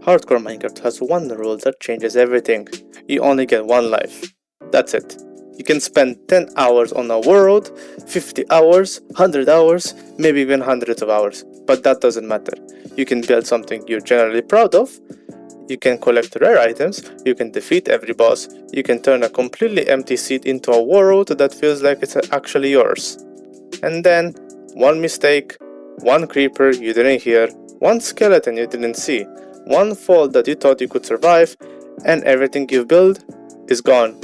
Hardcore Minecraft has one rule that changes everything. You only get one life. That's it. You can spend 10 hours on a world, 50 hours, 100 hours, maybe even hundreds of hours. But that doesn't matter. You can build something you're generally proud of. You can collect rare items, you can defeat every boss, you can turn a completely empty seed into a world that feels like it's actually yours. And then, one mistake, one creeper you didn't hear, one skeleton you didn't see, one fall that you thought you could survive, and everything you've built is gone.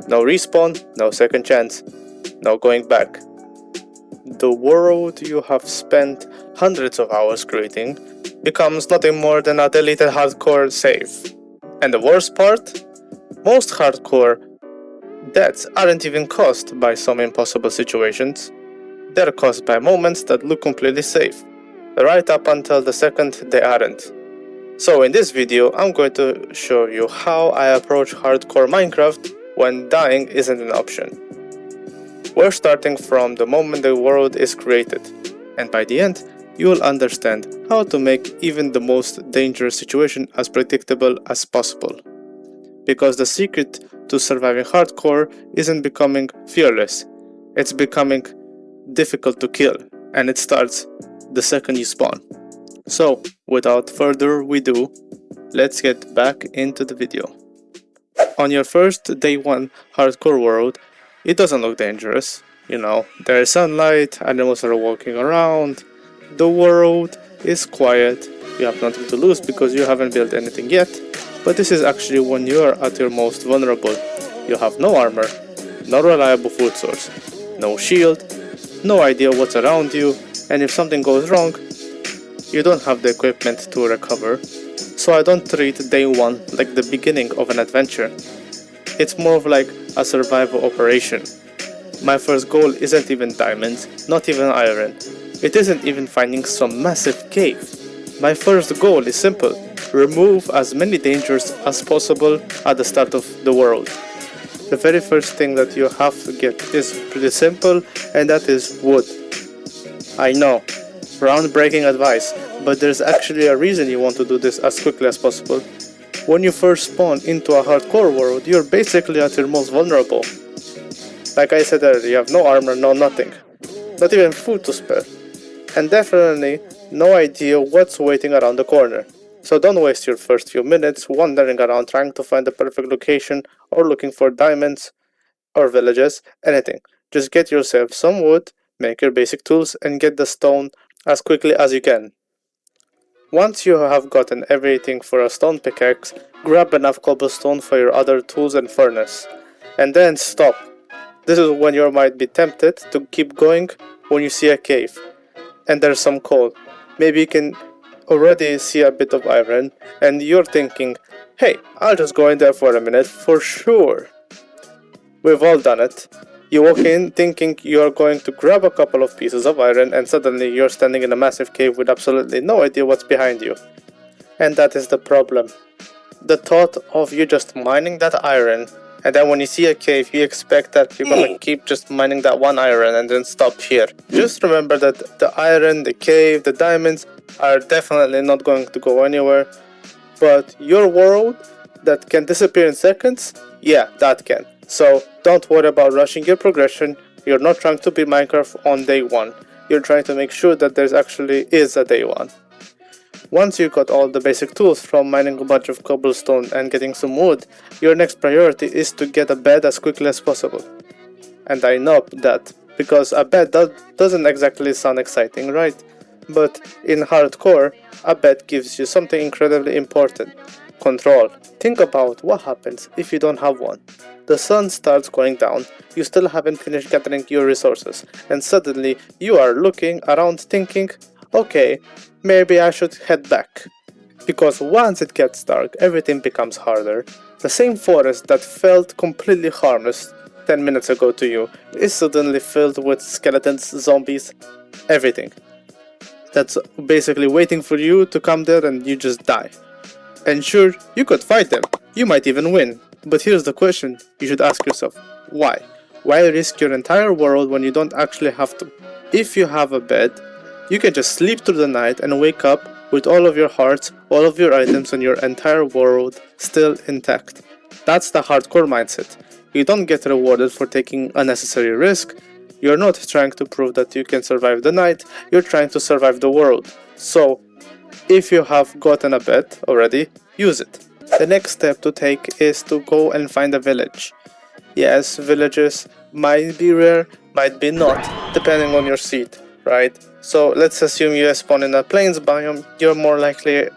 No respawn, no second chance, no going back. The world you have spent hundreds of hours creating becomes nothing more than a deleted hardcore save. And the worst part? Most hardcore deaths aren't even caused by some impossible situations. They're caused by moments that look completely safe, right up until the second they aren't. So in this video, I'm going to show you how I approach hardcore Minecraft when dying isn't an option. We're starting from the moment the world is created, and by the end, you will understand how to make even the most dangerous situation as predictable as possible. Because the secret to surviving hardcore isn't becoming fearless, it's becoming difficult to kill, and it starts the second you spawn. So, without further ado, let's get back into the video. On your first day 1 hardcore world, it doesn't look dangerous. You know, there is sunlight, animals are walking around, the world is quiet, you have nothing to lose because you haven't built anything yet, but this is actually when you are at your most vulnerable. You have no armor, no reliable food source, no shield, no idea what's around you, and if something goes wrong, you don't have the equipment to recover. So I don't treat day 1 like the beginning of an adventure. It's more of like a survival operation. My first goal isn't even diamonds, not even iron. It isn't even finding some massive cave. My first goal is simple: remove as many dangers as possible at the start of the world. The very first thing that you have to get is pretty simple, and that is wood. I know, groundbreaking advice, but there's actually a reason you want to do this as quickly as possible. When you first spawn into a hardcore world, you're basically at your most vulnerable. Like I said earlier, you have no armor, no nothing. Not even food to spare. And definitely no idea what's waiting around the corner. So don't waste your first few minutes wandering around trying to find the perfect location or looking for diamonds or villages, anything. Just get yourself some wood, make your basic tools, and get the stone as quickly as you can. Once you have gotten everything for a stone pickaxe, grab enough cobblestone for your other tools and furnace. And then stop. This is when you might be tempted to keep going when you see a cave. And there's some coal. Maybe you can already see a bit of iron, and you're thinking, hey, I'll just go in there for a minute for sure. We've all done it. You walk in thinking you're going to grab a couple of pieces of iron, and suddenly you're standing in a massive cave with absolutely no idea what's behind you. And that is the problem. The thought of you just mining that iron, and then when you see a cave, you expect that you're gonna keep just mining that one iron and then stop here. Just remember that the iron, the cave, the diamonds are definitely not going to go anywhere. But your world that can disappear in seconds, yeah, that can. So don't worry about rushing your progression. You're not trying to beat Minecraft on day 1. You're trying to make sure that there actually is a day 1. Once you got all the basic tools from mining a bunch of cobblestone and getting some wood, your next priority is to get a bed as quickly as possible. And I know that, because a bed doesn't exactly sound exciting, right? But in hardcore, a bed gives you something incredibly important: control. Think about what happens if you don't have one. The sun starts going down, you still haven't finished gathering your resources, and suddenly you are looking around thinking, okay, maybe I should head back. Because once it gets dark, everything becomes harder. The same forest that felt completely harmless 10 minutes ago to you is suddenly filled with skeletons, zombies, everything. That's basically waiting for you to come there and you just die. And sure, you could fight them, you might even win. But here's the question you should ask yourself: why? Why risk your entire world when you don't actually have to? If you have a bed, you can just sleep through the night and wake up with all of your hearts, all of your items, and your entire world still intact. That's the hardcore mindset. You don't get rewarded for taking unnecessary risk. You're not trying to prove that you can survive the night, you're trying to survive the world. So, if you have gotten a bet already, use it. The next step to take is to go and find a village. Yes, villages might be rare, might be not, depending on your seed, right? So let's assume you spawn in a plains biome, you're more likely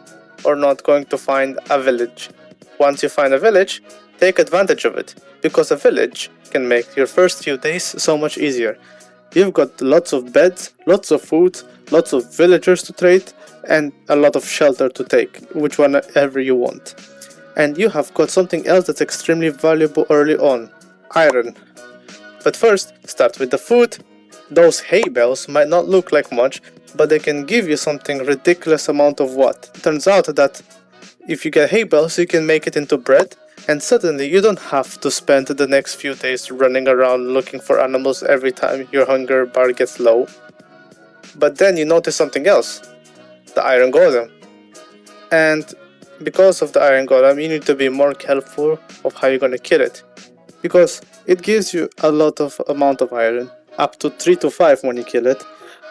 or not going to find a village. Once you find a village, take advantage of it, because a village can make your first few days so much easier. You've got lots of beds, lots of food, lots of villagers to trade, and a lot of shelter to take, which one ever you want. And you have got something else that's extremely valuable early on. Iron. But first, start with the food. Those hay bales might not look like much, but they can give you something ridiculous amount of what. It turns out that if you get hay bales, you can make it into bread, and suddenly you don't have to spend the next few days running around looking for animals every time your hunger bar gets low. But then you notice something else. The iron golem. And because of the iron golem, you need to be more careful of how you're gonna kill it. Because it gives you a lot of amount of iron, up to 3 to 5 when you kill it,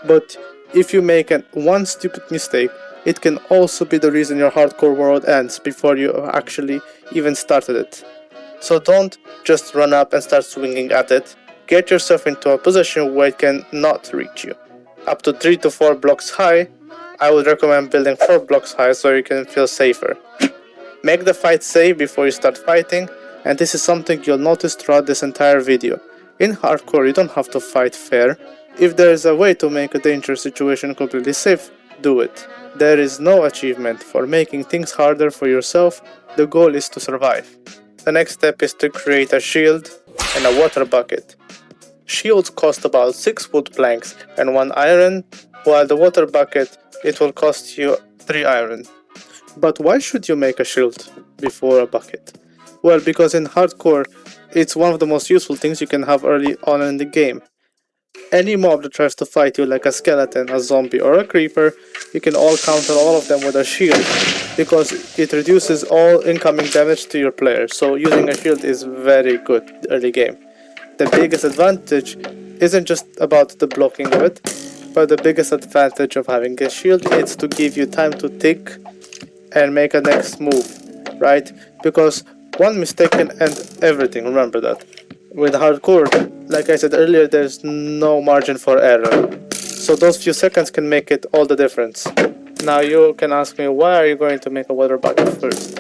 but if you make one stupid mistake, it can also be the reason your hardcore world ends before you actually even started it. So don't just run up and start swinging at it, get yourself into a position where it can not reach you. Up to 3 to 4 blocks high, I would recommend building 4 blocks high so you can feel safer. Make the fight safe before you start fighting, and this is something you'll notice throughout this entire video. In hardcore, you don't have to fight fair. If there is a way to make a dangerous situation completely safe, do it. There is no achievement for making things harder for yourself, the goal is to survive. The next step is to create a shield and a water bucket. Shields cost about 6 wood planks and 1 iron, while the water bucket, it will cost you 3 iron. But why should you make a shield before a bucket? Well, because in hardcore, it's one of the most useful things you can have early on in the game. Any mob that tries to fight you like a skeleton, a zombie or a creeper, you can all counter all of them with a shield, because it reduces all incoming damage to your player, so using a shield is very good early game. The biggest advantage isn't just about the blocking of it, but the biggest advantage of having a shield is to give you time to think and make a next move, right? Because one mistake can end everything, remember that. With hardcore, like I said earlier, there's no margin for error. So those few seconds can make it all the difference. Now you can ask me, why are you going to make a water bucket first?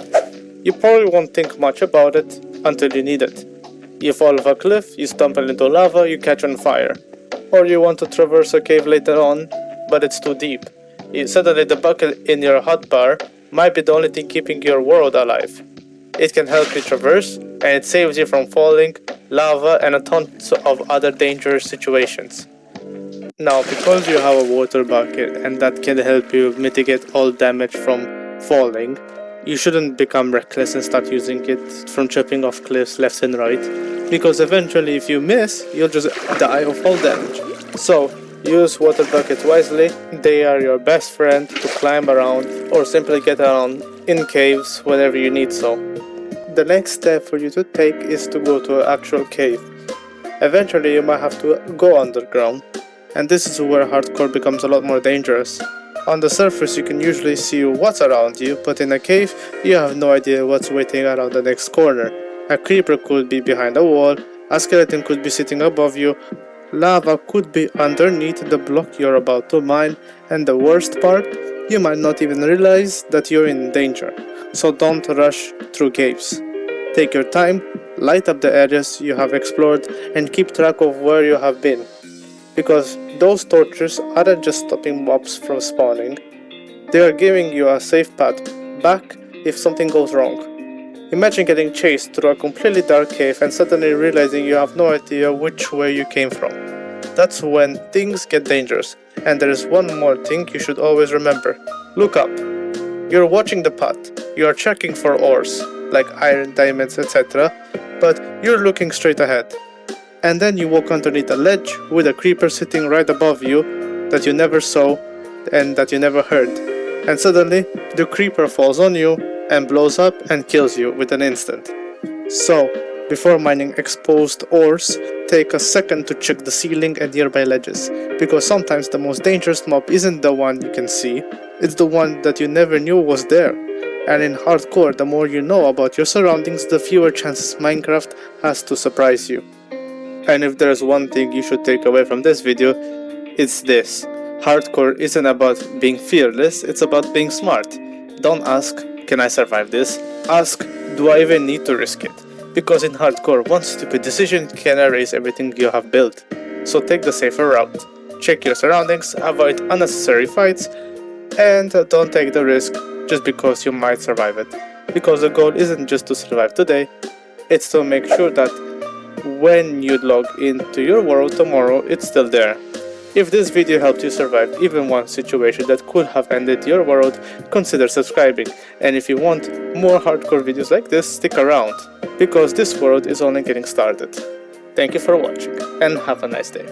You probably won't think much about it until you need it. You fall off a cliff, you stumble into lava, you catch on fire. Or you want to traverse a cave later on, but it's too deep. Suddenly the bucket in your hotbar might be the only thing keeping your world alive. It can help you traverse, and it saves you from falling, lava, and a ton of other dangerous situations. Now, because you have a water bucket and that can help you mitigate all damage from falling, you shouldn't become reckless and start using it from jumping off cliffs left and right, because eventually if you miss, you'll just die of fall damage. So, use water buckets wisely. They are your best friend to climb around or simply get around in caves whenever you need so. The next step for you to take is to go to an actual cave. Eventually you might have to go underground, and this is where hardcore becomes a lot more dangerous. On the surface you can usually see what's around you, but in a cave you have no idea what's waiting around the next corner. A creeper could be behind a wall, a skeleton could be sitting above you, lava could be underneath the block you're about to mine, and the worst part, you might not even realize that you're in danger. So don't rush through caves. Take your time, light up the areas you have explored, and keep track of where you have been. Because those torches aren't just stopping mobs from spawning, they are giving you a safe path back if something goes wrong. Imagine getting chased through a completely dark cave and suddenly realizing you have no idea which way you came from. That's when things get dangerous. And there is one more thing you should always remember. Look up. You're watching the path. You are checking for ores, like iron, diamonds, etc. But you're looking straight ahead. And then you walk underneath a ledge with a creeper sitting right above you that you never saw and that you never heard. and suddenly the creeper falls on you and blows up and kills you with an instant. So, before mining exposed ores, take a second to check the ceiling and nearby ledges, because sometimes the most dangerous mob isn't the one you can see, it's the one that you never knew was there. And in hardcore, the more you know about your surroundings, the fewer chances Minecraft has to surprise you. And if there's one thing you should take away from this video, it's this. Hardcore isn't about being fearless, it's about being smart. Don't ask, can I survive this? Ask, do I even need to risk it? Because in hardcore, one stupid decision can erase everything you have built. So take the safer route. Check your surroundings, avoid unnecessary fights, and don't take the risk just because you might survive it. Because the goal isn't just to survive today, it's to make sure that when you log into your world tomorrow, it's still there. If this video helped you survive even one situation that could have ended your world, consider subscribing. And if you want more hardcore videos like this, stick around, because this world is only getting started. Thank you for watching, and have a nice day.